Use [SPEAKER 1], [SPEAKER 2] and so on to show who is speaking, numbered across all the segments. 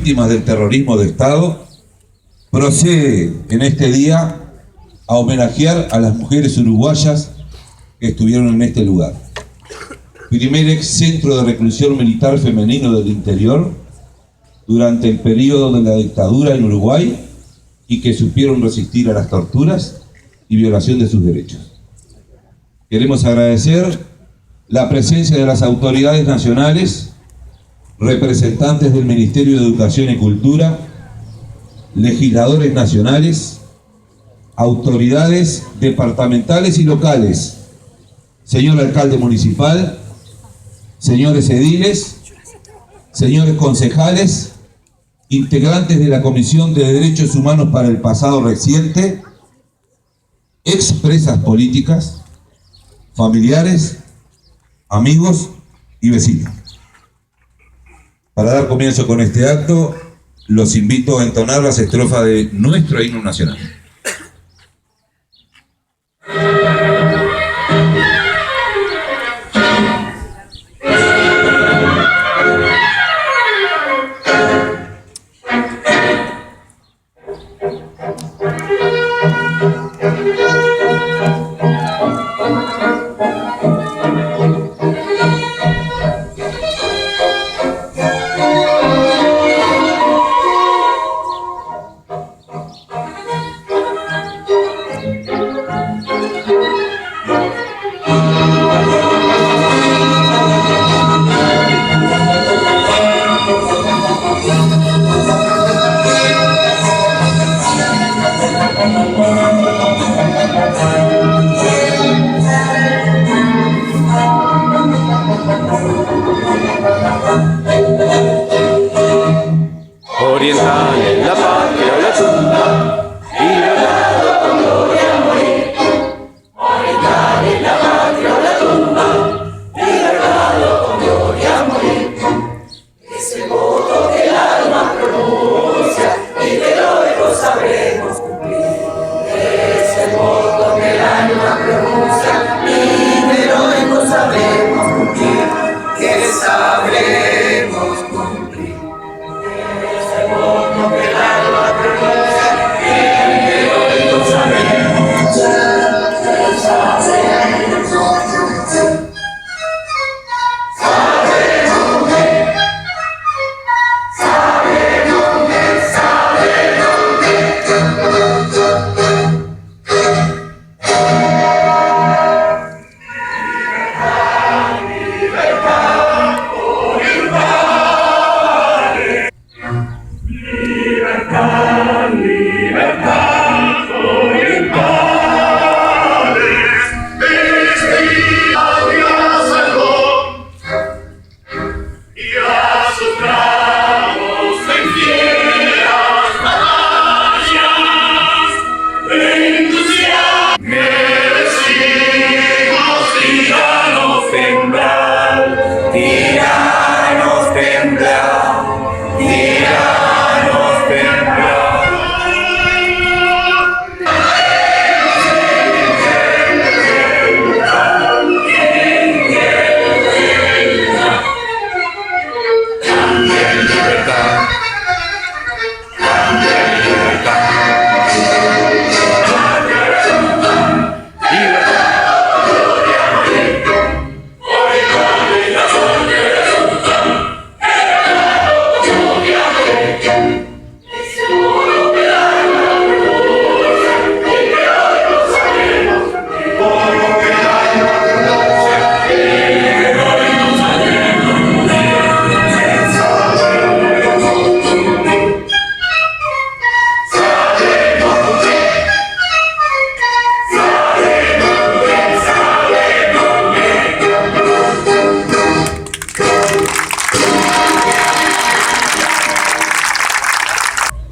[SPEAKER 1] víctimas del terrorismo de Estado, procede en este día a homenajear a las mujeres uruguayas que estuvieron en este lugar. Primer ex centro de reclusión militar femenino del interior durante el periodo de la dictadura en Uruguay y que supieron resistir a las torturas y violación de sus derechos. Queremos agradecer la presencia de las autoridades nacionales, representantes del Ministerio de Educación y Cultura, legisladores nacionales, autoridades departamentales y locales, señor alcalde municipal, señores ediles, señores concejales, integrantes de la Comisión de Derechos Humanos para el pasado reciente, expresas políticas, familiares, amigos y vecinos. Para dar comienzo con este acto, los invito a entonar las estrofas de nuestro himno nacional.
[SPEAKER 2] Oriental en la patria la tumba, libertado con gloria a morir. Oriental en la patria la tumba, libertado con gloria a morir. Es el voto que el alma pronuncia y que luego sabremos cumplir. Es el voto que el alma pronuncia y que luego sabremos cumplir. Que sabremos cumplir.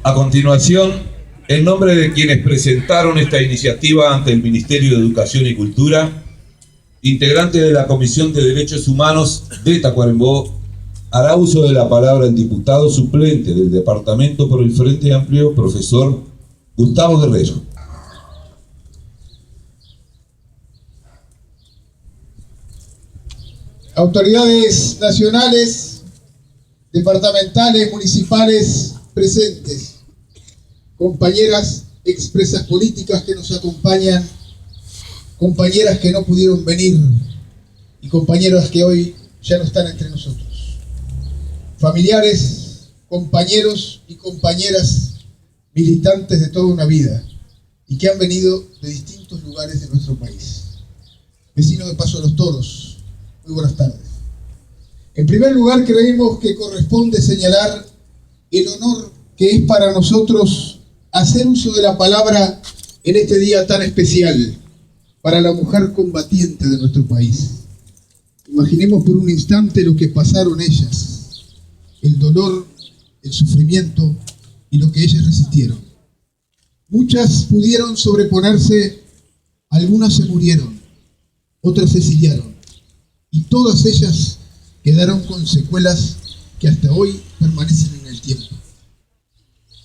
[SPEAKER 1] A continuación, en nombre de quienes presentaron esta iniciativa ante el Ministerio de Educación y Cultura, integrante de la Comisión de Derechos Humanos de Tacuarembó, hará uso de la palabra el diputado suplente del Departamento por el Frente Amplio, profesor Gustavo Guerrero.
[SPEAKER 3] Autoridades nacionales, departamentales, municipales presentes, compañeras expresas políticas que nos acompañan, compañeras que no pudieron venir y compañeros que hoy ya no están entre nosotros, familiares, compañeros y compañeras militantes de toda una vida y que han venido de distintos lugares de nuestro país. Vecinos de Paso de los Toros, muy buenas tardes. En primer lugar, creemos que corresponde señalar el honor que es para nosotros hacer uso de la palabra en este día tan especial para la mujer combatiente de nuestro país. Imaginemos por un instante lo que pasaron ellas, el dolor, el sufrimiento y lo que ellas resistieron. Muchas pudieron sobreponerse, algunas se murieron, otras se exiliaron, y todas ellas quedaron con secuelas que hasta hoy permanecen en el tiempo.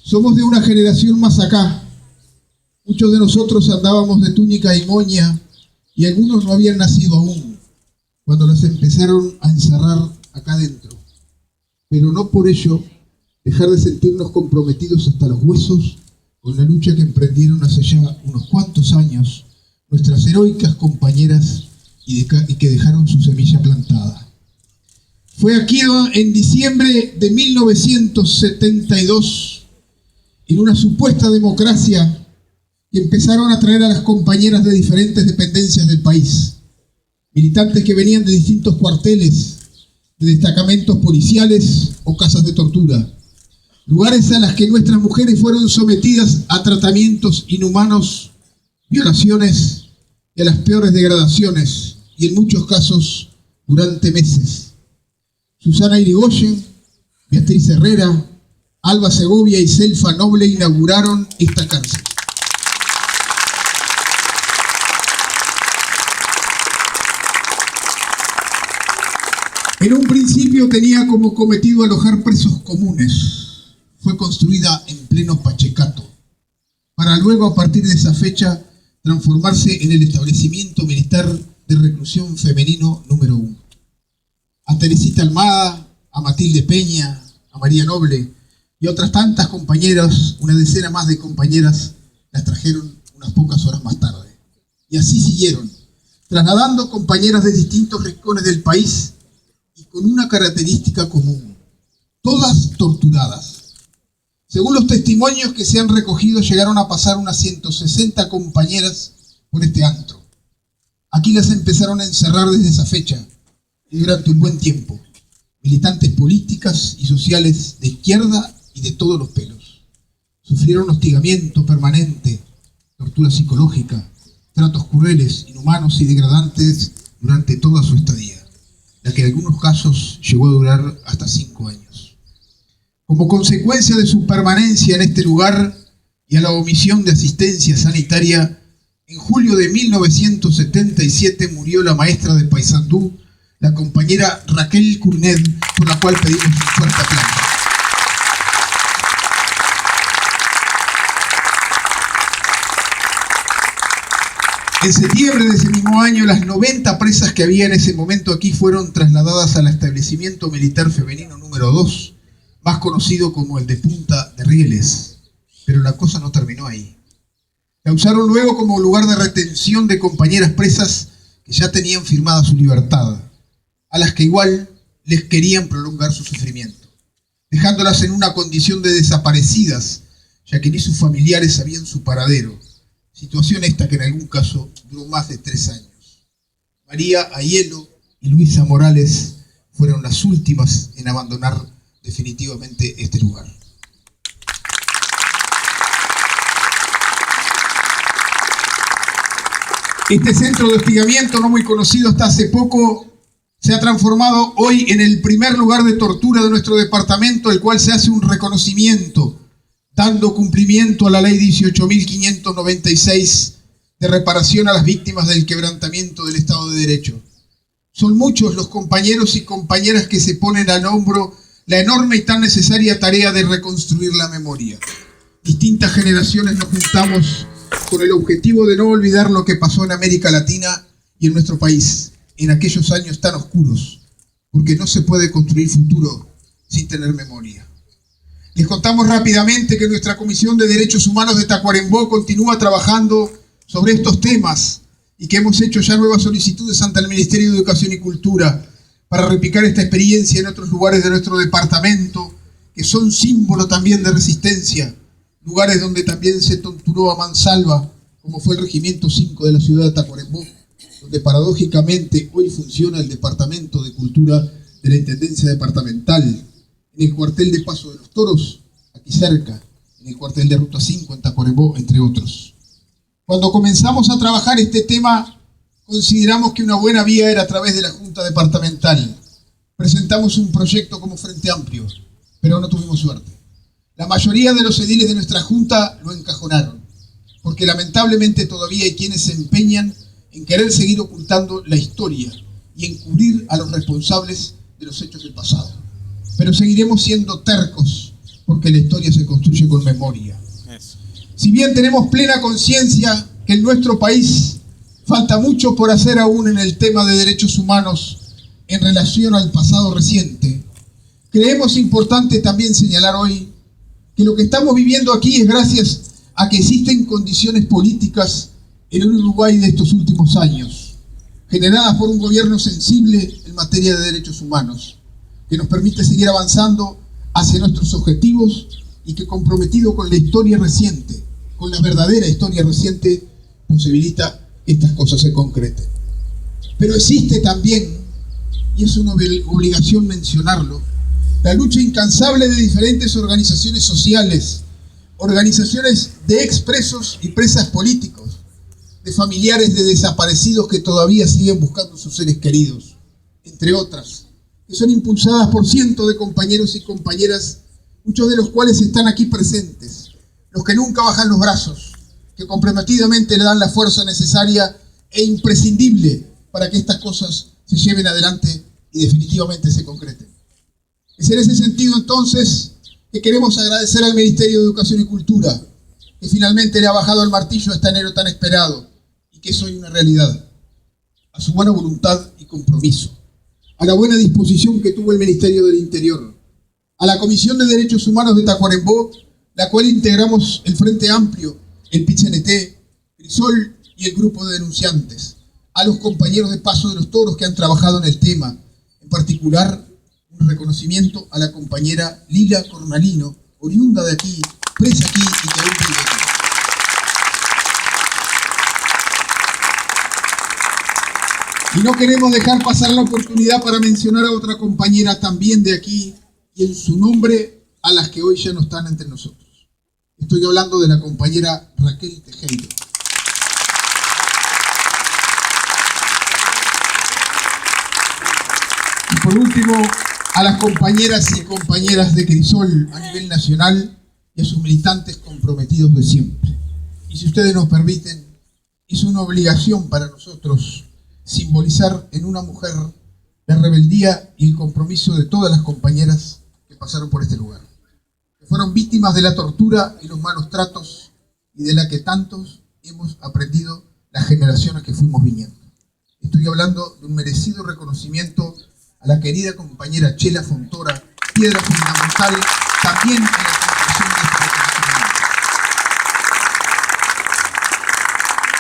[SPEAKER 3] Somos de una generación más acá. Muchos de nosotros andábamos de túnica y moña, y algunos no habían nacido aún, cuando las empezaron a encerrar acá adentro. Pero no por ello dejar de sentirnos comprometidos hasta los huesos con la lucha que emprendieron hace ya unos cuantos años nuestras heroicas compañeras y que dejaron su semilla plantada. Fue aquí en diciembre de 1972, en una supuesta democracia, que empezaron a traer a las compañeras de diferentes dependencias del país, militantes que venían de distintos cuarteles, de destacamentos policiales o casas de tortura, lugares a las que nuestras mujeres fueron sometidas a tratamientos inhumanos, violaciones y a las peores degradaciones, y en muchos casos durante meses. Susana Irigoyen, Beatriz Herrera, Alba Segovia y Selfa Noble inauguraron esta cárcel. En un principio tenía como cometido alojar presos comunes. Fue construida en pleno Pachecato, para luego, a partir de esa fecha, transformarse en el establecimiento militar de reclusión femenino número 1. A Teresita Almada, a Matilde Peña, a María Noble y otras tantas compañeras, una decena más de compañeras, las trajeron unas pocas horas más tarde. Y así siguieron, trasladando compañeras de distintos rincones del país y con una característica común: todas torturadas. Según los testimonios que se han recogido, llegaron a pasar unas 160 compañeras por este antro. Aquí las empezaron a encerrar desde esa fecha y durante un buen tiempo. Militantes políticas y sociales de izquierda y de todos los pelos. Sufrieron hostigamiento permanente, tortura psicológica, tratos crueles, inhumanos y degradantes durante toda su estadía, la que en algunos casos llegó a durar hasta 5 años. Como consecuencia de su permanencia en este lugar y a la omisión de asistencia sanitaria, en julio de 1977 murió la maestra de Paysandú, la compañera Raquel Curnet, por la cual pedimos un fuerte aplauso. En septiembre de ese mismo año, las 90 presas que había en ese momento aquí fueron trasladadas al establecimiento militar femenino número 2, más conocido como el de Punta de Rieles. Pero la cosa no terminó ahí. La usaron luego como lugar de retención de compañeras presas que ya tenían firmada su libertad, a las que igual les querían prolongar su sufrimiento, dejándolas en una condición de desaparecidas, ya que ni sus familiares sabían su paradero, situación esta que en algún caso duró más de 3 años. María Aiello y Luisa Morales fueron las últimas en abandonar definitivamente este lugar. Este centro de hostigamiento, no muy conocido hasta hace poco, se ha transformado hoy en el primer lugar de tortura de nuestro departamento, el cual se hace un reconocimiento, dando cumplimiento a la ley 18.596 de reparación a las víctimas del quebrantamiento del Estado de Derecho. Son muchos los compañeros y compañeras que se ponen al hombro la enorme y tan necesaria tarea de reconstruir la memoria. Distintas generaciones nos juntamos con el objetivo de no olvidar lo que pasó en América Latina y en nuestro país en aquellos años tan oscuros, porque no se puede construir futuro sin tener memoria. Les contamos rápidamente que nuestra Comisión de Derechos Humanos de Tacuarembó continúa trabajando sobre estos temas y que hemos hecho ya nuevas solicitudes ante el Ministerio de Educación y Cultura para replicar esta experiencia en otros lugares de nuestro departamento, que son símbolo también de resistencia, lugares donde también se torturó a mansalva, como fue el Regimiento 5 de la ciudad de Tacuarembó, donde paradójicamente hoy funciona el Departamento de Cultura de la Intendencia Departamental, en el cuartel de Paso de los Toros, aquí cerca, en el cuartel de Ruta 5 en Tacuarembó, entre otros. Cuando comenzamos a trabajar este tema, consideramos que una buena vía era a través de la Junta Departamental. Presentamos un proyecto como Frente Amplio, pero no tuvimos suerte. La mayoría de los ediles de nuestra Junta lo encajonaron, porque lamentablemente todavía hay quienes se empeñan en querer seguir ocultando la historia y encubrir a los responsables de los hechos del pasado. Pero seguiremos siendo tercos, porque la historia se construye con memoria. Si bien tenemos plena conciencia que en nuestro país falta mucho por hacer aún en el tema de derechos humanos en relación al pasado reciente, creemos importante también señalar hoy que lo que estamos viviendo aquí es gracias a que existen condiciones políticas en el Uruguay de estos últimos años, generadas por un gobierno sensible en materia de derechos humanos, que nos permite seguir avanzando hacia nuestros objetivos y que, comprometido con la historia reciente, con la verdadera historia reciente, posibilita que estas cosas se concreten. Pero existe también, y es una obligación mencionarlo, la lucha incansable de diferentes organizaciones sociales, organizaciones de expresos y presas políticos, de familiares de desaparecidos que todavía siguen buscando a sus seres queridos, entre otras, que son impulsadas por cientos de compañeros y compañeras, muchos de los cuales están aquí presentes, los que nunca bajan los brazos, que comprometidamente le dan la fuerza necesaria e imprescindible para que estas cosas se lleven adelante y definitivamente se concreten. Es en ese sentido entonces que queremos agradecer al Ministerio de Educación y Cultura, que finalmente le ha bajado el martillo a este anhelo tan esperado y que es hoy una realidad, a su buena voluntad y compromiso, a la buena disposición que tuvo el Ministerio del Interior, a la Comisión de Derechos Humanos de Tacuarembó, la cual integramos el Frente Amplio, el PIT-CNT, Crisol y el grupo de denunciantes, a los compañeros de Paso de los Toros que han trabajado en el tema, en particular un reconocimiento a la compañera Lila Cornalino, oriunda de aquí, presa aquí y que aún vive aquí. Y no queremos dejar pasar la oportunidad para mencionar a otra compañera también de aquí y en su nombre a las que hoy ya no están entre nosotros. Estoy hablando de la compañera Raquel Tejero. Y por último, a las compañeras y compañeras de Crisol a nivel nacional y a sus militantes comprometidos de siempre. Y si ustedes nos permiten, es una obligación para nosotros simbolizar en una mujer la rebeldía y el compromiso de todas las compañeras que pasaron por este lugar, que fueron víctimas de la tortura y los malos tratos y de la que tantos hemos aprendido las generaciones que fuimos viniendo. Estoy hablando de un merecido reconocimiento a la querida compañera Chela Fontora, piedra fundamental también en la construcción de este reconocimiento.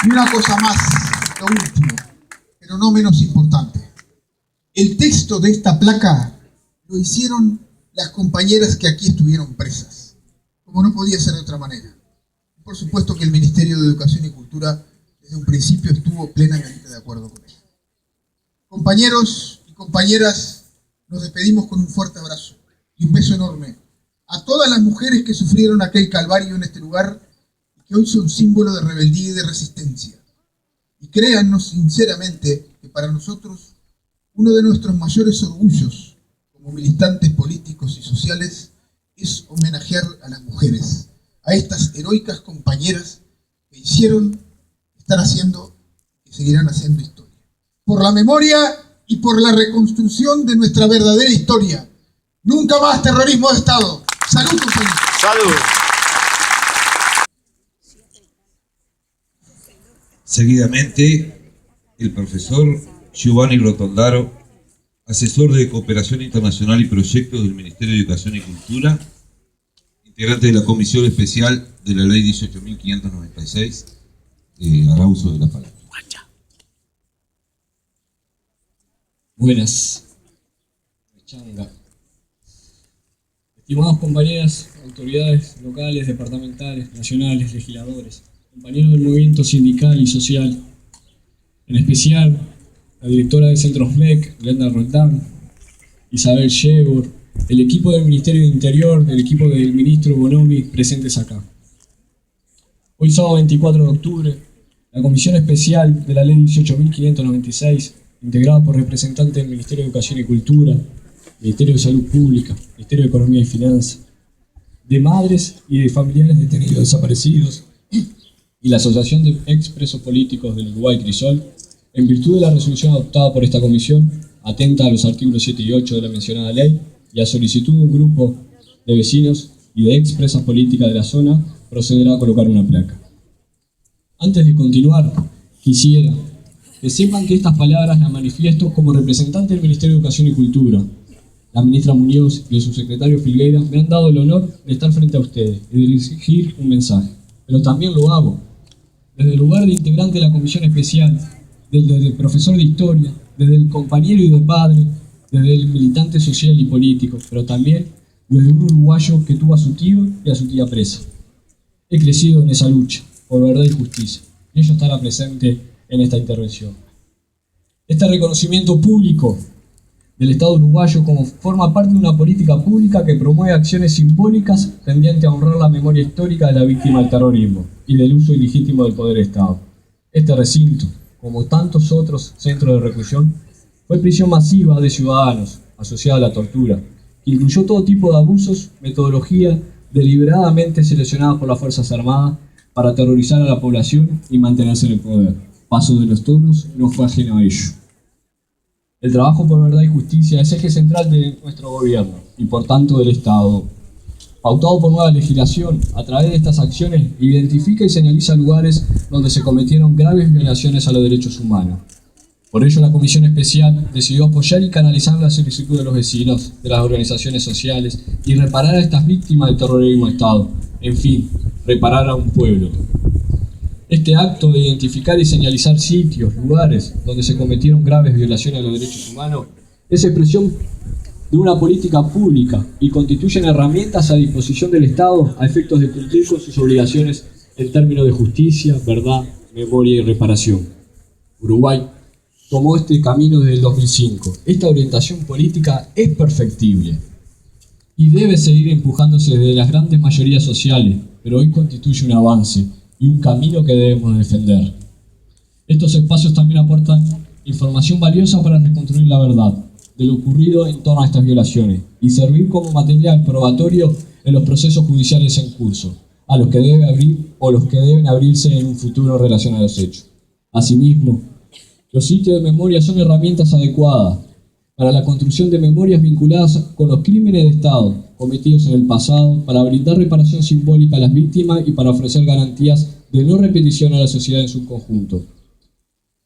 [SPEAKER 3] Y una cosa más, lo último, pero no menos importante. El texto de esta placa lo hicieron las compañeras que aquí estuvieron presas, como no podía ser de otra manera. Por supuesto que el Ministerio de Educación y Cultura desde un principio estuvo plenamente de acuerdo con ello. Compañeros y compañeras, nos despedimos con un fuerte abrazo y un beso enorme a todas las mujeres que sufrieron aquel calvario en este lugar y que hoy son símbolo de rebeldía y de resistencia. Y créannos sinceramente que para nosotros uno de nuestros mayores orgullos como militantes políticos y sociales es homenajear a las mujeres, a estas heroicas compañeras que hicieron, están haciendo y seguirán haciendo historia. Por la memoria y por la reconstrucción de nuestra verdadera historia. Nunca más terrorismo de Estado. Salud, compañeros.
[SPEAKER 2] Salud.
[SPEAKER 1] Seguidamente, el profesor Giovanni Rotondaro asesor de cooperación internacional y proyectos del Ministerio de Educación y Cultura, integrante de la Comisión Especial de la Ley 18.596, hará uso de la palabra.
[SPEAKER 4] Buenas. Changa. Estimadas compañeras, autoridades locales, departamentales, nacionales, legisladores, compañeros del movimiento sindical y social, en especial la directora de Centros MEC, Glenda Roldán, Isabel Shebor, el equipo del Ministerio de Interior, el equipo del ministro Bonomi, presentes acá. Hoy sábado 24 de octubre, la Comisión Especial de la Ley 18.596, integrada por representantes del Ministerio de Educación y Cultura, Ministerio de Salud Pública, Ministerio de Economía y Finanzas, de madres y de familiares detenidos desaparecidos y la Asociación de Expresos Políticos del Uruguay, Crisol, en virtud de la resolución adoptada por esta comisión, atenta a los artículos 7 y 8 de la mencionada ley y a solicitud de un grupo de vecinos y de expresas políticas de la zona, procederá a colocar una placa. Antes de continuar, quisiera que sepan que estas palabras las manifiesto como representante del Ministerio de Educación y Cultura. La ministra Muñoz y el subsecretario Filgueira me han dado el honor de estar frente a ustedes y de dirigir un mensaje, pero también lo hago desde el lugar de integrante de la comisión especial, desde el profesor de historia, desde el compañero y de padre, desde el militante social y político, pero también desde un uruguayo que tuvo a su tío y a su tía presa. He crecido en esa lucha por verdad y justicia, y ello estará presente en esta intervención. Este reconocimiento público del Estado uruguayo como forma parte de una política pública que promueve acciones simbólicas tendientes a honrar la memoria histórica de la víctima del terrorismo y del uso ilegítimo del poder del Estado. Este recinto, como tantos otros centros de reclusión, fue prisión masiva de ciudadanos asociada a la tortura, que incluyó todo tipo de abusos, metodología deliberadamente seleccionada por las Fuerzas Armadas para aterrorizar a la población y mantenerse en el poder. Paso de los Toros no fue ajeno a ello. El trabajo por verdad y justicia es eje central de nuestro gobierno y por tanto del Estado. Pautado por nueva legislación, a través de estas acciones identifica y señaliza lugares donde se cometieron graves violaciones a los derechos humanos. Por ello la Comisión Especial decidió apoyar y canalizar la solicitud de los vecinos, de las organizaciones sociales y reparar a estas víctimas del terrorismo de Estado. En fin, reparar a un pueblo. Este acto de identificar y señalizar sitios, lugares donde se cometieron graves violaciones a los derechos humanos es expresión de una política pública y constituyen herramientas a disposición del Estado a efectos de cumplir con sus obligaciones en términos de justicia, verdad, memoria y reparación. Uruguay tomó este camino desde el 2005. Esta orientación política es perfectible y debe seguir empujándose desde las grandes mayorías sociales, pero hoy constituye un avance y un camino que debemos defender. Estos espacios también aportan información valiosa para reconstruir la verdad de lo ocurrido en torno a estas violaciones y servir como material probatorio en los procesos judiciales en curso, a los que debe abrir o los que deben abrirse en un futuro en relación a los hechos. Asimismo, los sitios de memoria son herramientas adecuadas para la construcción de memorias vinculadas con los crímenes de Estado cometidos en el pasado, para brindar reparación simbólica a las víctimas y para ofrecer garantías de no repetición a la sociedad en su conjunto.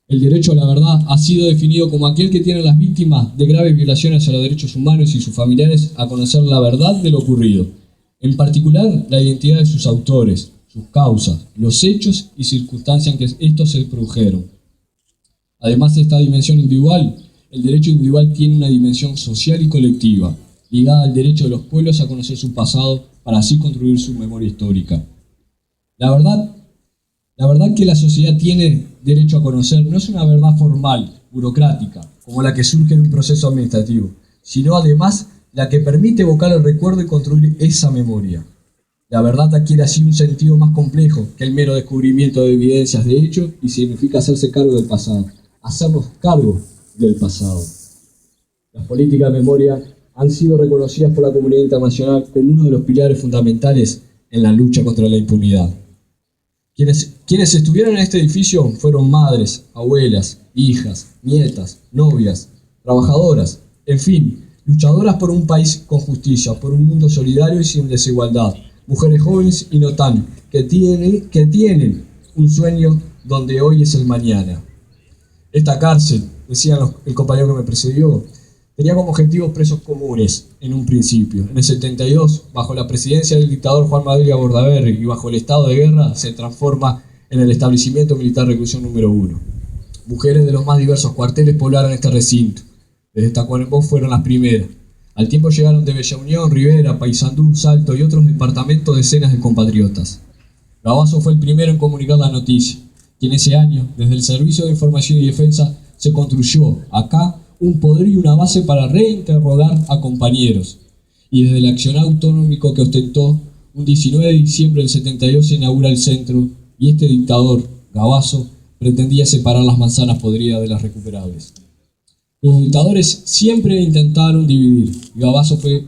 [SPEAKER 4] El derecho a la verdad ha sido definido como aquel que tiene a las víctimas de graves violaciones a los derechos humanos y sus familiares a conocer la verdad de lo ocurrido, en particular la identidad de sus autores, sus causas, los hechos y circunstancias en que estos se produjeron. Además de esta dimensión individual, el derecho individual tiene una dimensión social y colectiva, ligada al derecho de los pueblos a conocer su pasado para así construir su memoria histórica. La verdad que la sociedad tiene derecho a conocer no es una verdad formal, burocrática, como la que surge de un proceso administrativo, sino además la que permite evocar el recuerdo y construir esa memoria. La verdad adquiere así un sentido más complejo que el mero descubrimiento de evidencias de hechos y significa hacerse cargo del pasado, hacernos cargo del pasado. Las políticas de memoria han sido reconocidas por la comunidad internacional como uno de los pilares fundamentales en la lucha contra la impunidad. Quienes estuvieron en este edificio fueron madres, abuelas, hijas, nietas, novias, trabajadoras, en fin, luchadoras por un país con justicia, por un mundo solidario y sin desigualdad, mujeres jóvenes y no tan, que tienen un sueño donde hoy es el mañana. Esta cárcel, decía el compañero que me precedió, tenía como objetivo presos comunes en un principio. En el 72, bajo la presidencia del dictador Juan Manuel Bordaberry y bajo el estado de guerra, se transforma en el establecimiento militar reclusión número 1. Mujeres de los más diversos cuarteles poblaron este recinto. Desde Tacuarembó fueron las primeras. Al tiempo llegaron de Bella Unión, Rivera, Paysandú, Salto y otros departamentos decenas de compatriotas. Gabazo fue el primero en comunicar la noticia, que en ese año, desde el Servicio de Información y Defensa, se construyó acá un poder y una base para reinterrogar a compañeros. Y desde el accionar autonómico que ostentó, un 19 de diciembre del 72 se inaugura el centro y este dictador, Gabazo, pretendía separar las manzanas podridas de las recuperables. Los dictadores siempre intentaron dividir, y Gabazo fue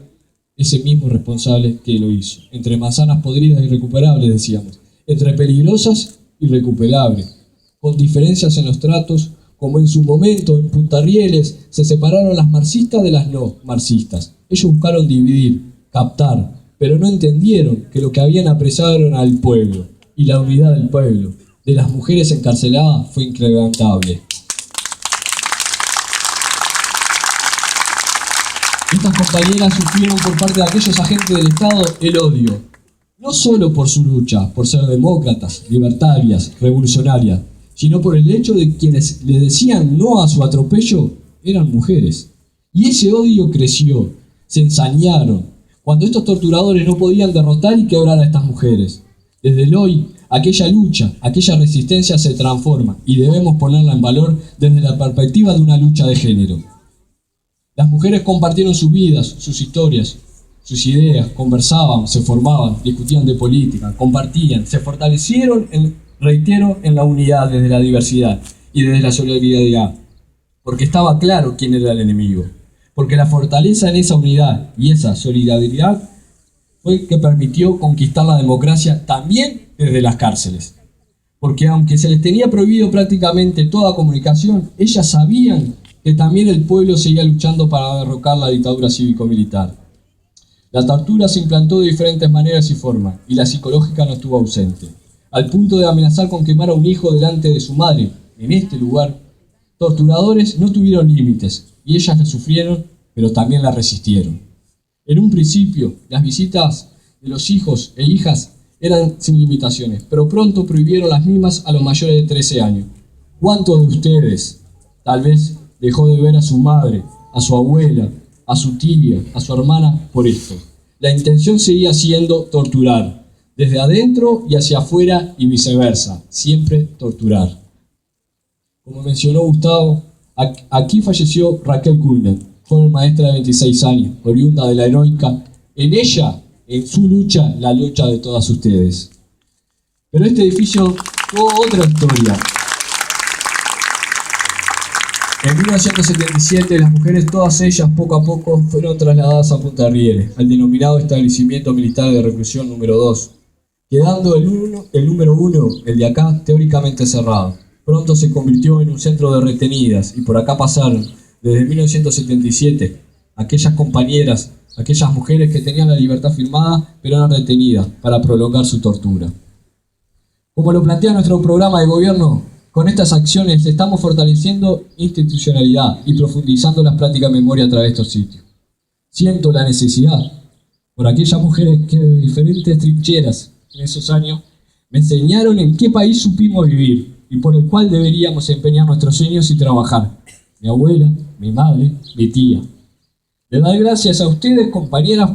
[SPEAKER 4] ese mismo responsable que lo hizo. Entre manzanas podridas y recuperables, decíamos, entre peligrosas y recuperables, con diferencias en los tratos, como en su momento en Punta Rieles se separaron las marxistas de las no marxistas. Ellos buscaron dividir, captar, pero no entendieron que lo que habían apresado era al pueblo, y la unidad del pueblo, de las mujeres encarceladas, fue incrementable. Estas compañeras sufrieron por parte de aquellos agentes del Estado el odio, no solo por su lucha, por ser demócratas, libertarias, revolucionarias, sino por el hecho de que quienes le decían no a su atropello eran mujeres. Y ese odio creció, se ensañaron, cuando estos torturadores no podían derrotar y quebrar a estas mujeres. Desde el hoy, aquella lucha, aquella resistencia se transforma y debemos ponerla en valor desde la perspectiva de una lucha de género. Las mujeres compartieron sus vidas, sus historias, sus ideas, conversaban, se formaban, discutían de política, compartían, se fortalecieron, reitero, en la unidad desde la diversidad y desde la solidaridad, porque estaba claro quién era el enemigo, porque la fortaleza en esa unidad y esa solidaridad fue que permitió conquistar la democracia también desde las cárceles. Porque aunque se les tenía prohibido prácticamente toda comunicación, ellas sabían que también el pueblo seguía luchando para derrocar la dictadura cívico-militar. La tortura se implantó de diferentes maneras y formas, y la psicológica no estuvo ausente. Al punto de amenazar con quemar a un hijo delante de su madre, en este lugar, torturadores no tuvieron límites, y ellas la sufrieron, pero también la resistieron. En un principio, las visitas de los hijos e hijas eran sin limitaciones, pero pronto prohibieron las mismas a los mayores de 13 años. ¿Cuántos de ustedes, tal vez, dejó de ver a su madre, a su abuela, a su tía, a su hermana por esto? La intención seguía siendo torturar, desde adentro y hacia afuera y viceversa, siempre torturar. Como mencionó Gustavo, aquí falleció Raquel Kulner, joven maestra de 26 años, oriunda de la heroica. En ella, en su lucha, la lucha de todas ustedes. Pero este edificio tuvo otra historia. En 1977, las mujeres, todas ellas, poco a poco, fueron trasladadas a Punta Rieles, al denominado establecimiento militar de reclusión número 2, quedando el número 1, el de acá, teóricamente cerrado. Pronto se convirtió en un centro de retenidas, y por acá pasaron, desde 1977, aquellas compañeras, aquellas mujeres que tenían la libertad firmada, pero eran retenidas para prolongar su tortura. Como lo plantea nuestro programa de gobierno, con estas acciones estamos fortaleciendo institucionalidad y profundizando las prácticas de memoria a través de estos sitios. Siento la necesidad por aquellas mujeres que de diferentes trincheras en esos años me enseñaron en qué país supimos vivir y por el cual deberíamos empeñar nuestros sueños y trabajar. Mi abuela, mi madre, mi tía. Le doy gracias a ustedes, compañeras,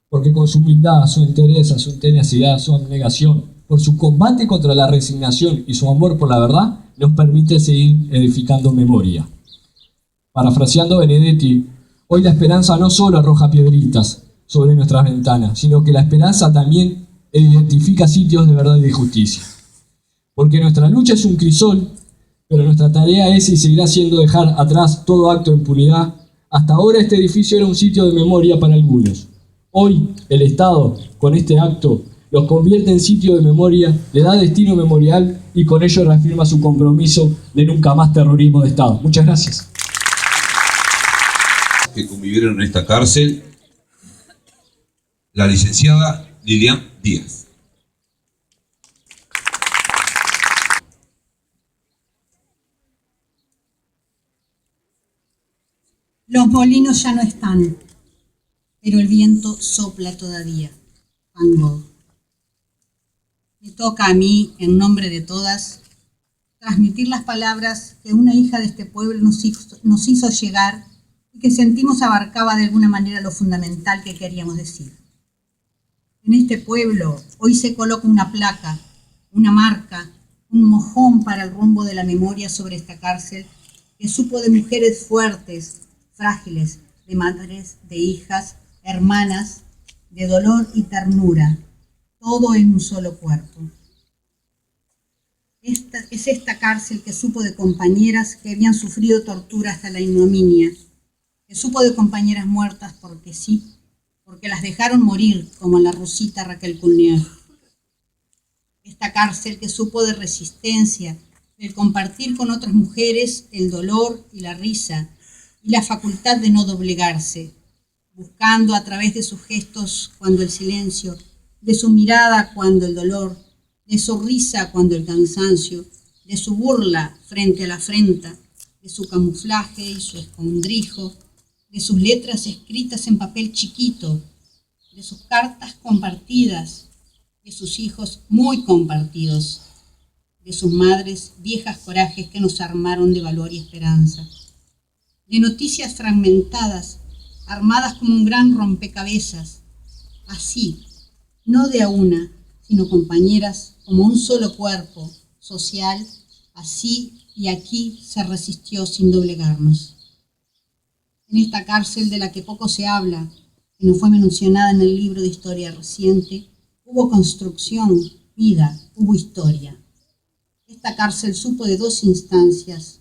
[SPEAKER 4] porque con su humildad, su interés, su tenacidad, su abnegación, por su combate contra la resignación y su amor por la verdad, nos permite seguir edificando memoria. Parafraseando Benedetti, hoy la esperanza no solo arroja piedritas sobre nuestras ventanas, sino que la esperanza también identifica sitios de verdad y de justicia. Porque nuestra lucha es un crisol, pero nuestra tarea es y seguirá siendo dejar atrás todo acto de impunidad. Hasta ahora este edificio era un sitio de memoria para algunos. Hoy el Estado, con este acto, los convierte en sitio de memoria, le da destino memorial y con ello reafirma su compromiso de nunca más terrorismo de Estado. Muchas gracias.
[SPEAKER 1] Que convivieron en esta cárcel, la licenciada Lilian Díaz.
[SPEAKER 5] Los molinos ya no están, pero el viento sopla todavía. Van Gogh. Me toca a mí, en nombre de todas, transmitir las palabras que una hija de este pueblo nos hizo llegar y que sentimos abarcaba de alguna manera lo fundamental que queríamos decir. En este pueblo hoy se coloca una placa, una marca, un mojón para el rumbo de la memoria sobre esta cárcel que supo de mujeres fuertes, frágiles, de madres, de hijas, hermanas, de dolor y ternura, todo en un solo cuerpo. Es esta cárcel que supo de compañeras que habían sufrido tortura hasta la ignominia, que supo de compañeras muertas porque sí, porque las dejaron morir, como la rusita Raquel Culnier. Esta cárcel que supo de resistencia, del compartir con otras mujeres el dolor y la risa, y la facultad de no doblegarse, buscando a través de sus gestos cuando el silencio, de su mirada cuando el dolor, de su risa cuando el cansancio, de su burla frente a la afrenta, de su camuflaje y su escondrijo, de sus letras escritas en papel chiquito, de sus cartas compartidas, de sus hijos muy compartidos, de sus madres viejas corajes que nos armaron de valor y esperanza, de noticias fragmentadas, armadas como un gran rompecabezas, así, no de a una, sino compañeras como un solo cuerpo social, así y aquí se resistió sin doblegarnos. En esta cárcel de la que poco se habla, que no fue mencionada en el libro de historia reciente, hubo construcción, vida, hubo historia. Esta cárcel supo de dos instancias,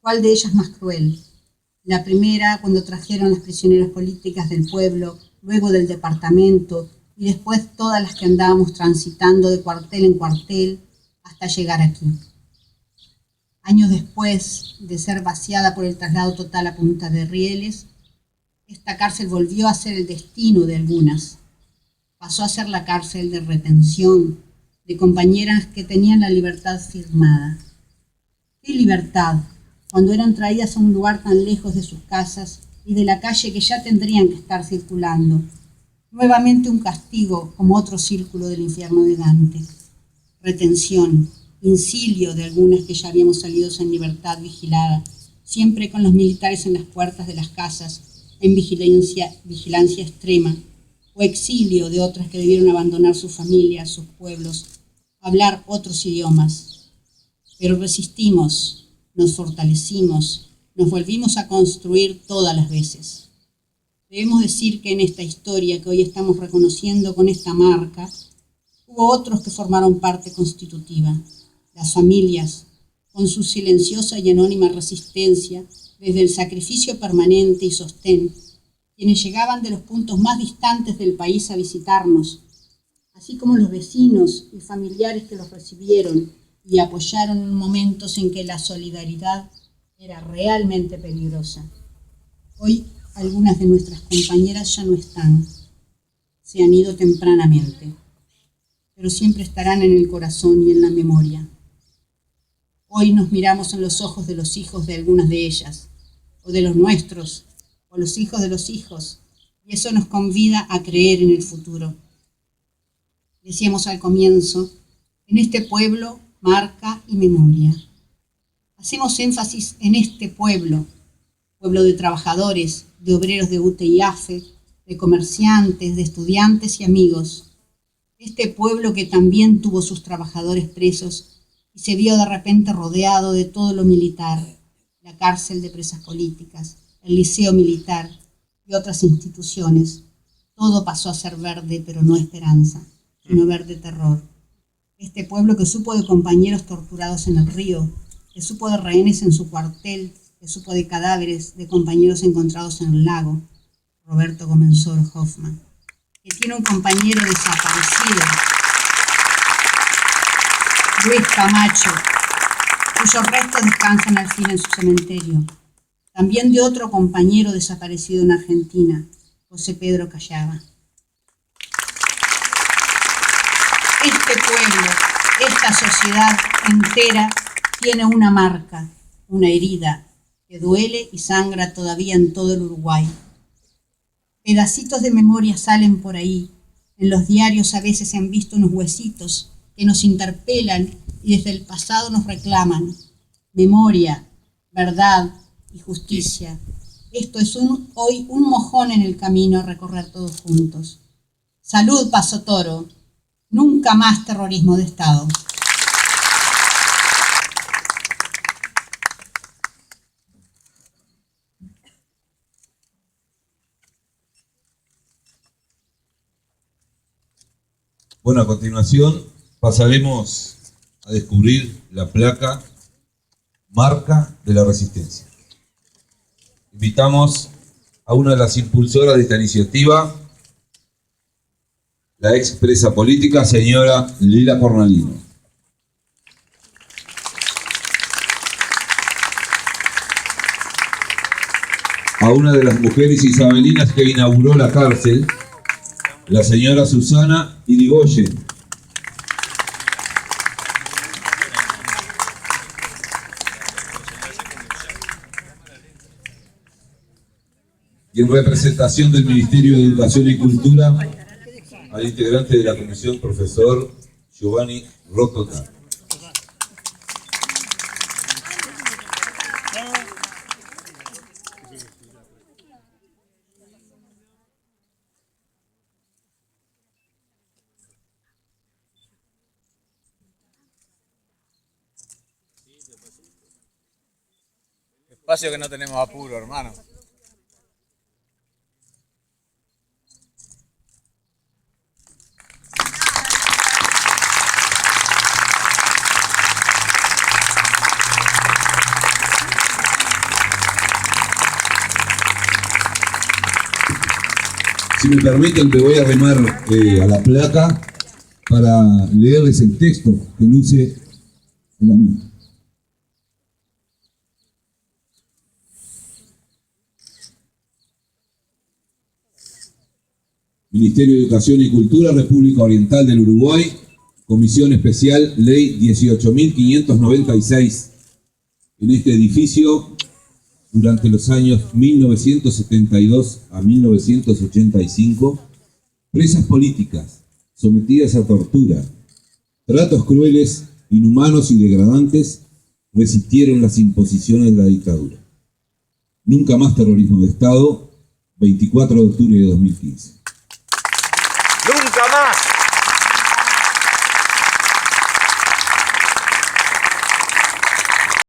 [SPEAKER 5] ¿cuál de ellas más cruel? La primera, cuando trajeron las prisioneras políticas del pueblo, luego del departamento, y después todas las que andábamos transitando de cuartel en cuartel hasta llegar aquí. Años después de ser vaciada por el traslado total a Punta de Rieles, esta cárcel volvió a ser el destino de algunas. Pasó a ser la cárcel de retención de compañeras que tenían la libertad firmada. ¿Qué libertad cuando eran traídas a un lugar tan lejos de sus casas y de la calle que ya tendrían que estar circulando? Nuevamente un castigo como otro círculo del infierno de Dante. Retención, incilio de algunas que ya habíamos salido en libertad vigilada, siempre con los militares en las puertas de las casas, en vigilancia extrema, o exilio de otras que debieron abandonar sus familias, sus pueblos, hablar otros idiomas. Pero resistimos, nos fortalecimos, nos volvimos a construir todas las veces. Debemos decir que en esta historia que hoy estamos reconociendo con esta marca, hubo otros que formaron parte constitutiva, las familias, con su silenciosa y anónima resistencia, desde el sacrificio permanente y sostén, quienes llegaban de los puntos más distantes del país a visitarnos, así como los vecinos y familiares que los recibieron y apoyaron en momentos en que la solidaridad era realmente peligrosa. Hoy algunas de nuestras compañeras ya no están, se han ido tempranamente, pero siempre estarán en el corazón y en la memoria. Hoy nos miramos en los ojos de los hijos de algunas de ellas, o de los nuestros, o los hijos de los hijos, y eso nos convida a creer en el futuro. Decíamos al comienzo, en este pueblo, marca y memoria. Hacemos énfasis en este pueblo, pueblo de trabajadores, de obreros de UTE y AFE, de comerciantes, de estudiantes y amigos. Este pueblo que también tuvo sus trabajadores presos y se vio de repente rodeado de todo lo militar, la cárcel de presas políticas, el liceo militar y otras instituciones. Todo pasó a ser verde, pero no esperanza, sino verde terror. Este pueblo que supo de compañeros torturados en el río, que supo de rehenes en su cuartel, que supo de cadáveres de compañeros encontrados en el lago, Roberto Comensor Hoffman, que tiene un compañero desaparecido, Luis Camacho, cuyos restos descansan al fin en su cementerio. También de otro compañero desaparecido en Argentina, José Pedro Callava. Este pueblo, esta sociedad entera tiene una marca, una herida, que duele y sangra todavía en todo el Uruguay. Pedacitos de memoria salen por ahí. En los diarios a veces se han visto unos huesitos que nos interpelan y desde el pasado nos reclaman. Memoria, verdad y justicia. Esto es hoy un mojón en el camino a recorrer todos juntos. Salud, Paso Toro. Nunca más terrorismo de Estado.
[SPEAKER 1] Bueno, a continuación pasaremos a descubrir la placa Marca de la Resistencia. Invitamos a una de las impulsoras de esta iniciativa, la ex presa política, señora Lila Cornalino. A una de las mujeres isabelinas que inauguró la cárcel, la señora Susana Irigoyen. Y en representación del Ministerio de Educación y Cultura, al integrante de la comisión, profesor Giovanni Rotota.
[SPEAKER 6] Espacio que no tenemos apuro, hermano.
[SPEAKER 1] Si me permiten, me voy a remar a la placa para leerles el texto que luce en la misma. Ministerio de Educación y Cultura, República Oriental del Uruguay, Comisión Especial, Ley 18.596. En este edificio, durante los años 1972 a 1985, presas políticas sometidas a tortura, tratos crueles, inhumanos y degradantes, resistieron las imposiciones de la dictadura. Nunca más terrorismo de Estado, 24 de octubre de 2015.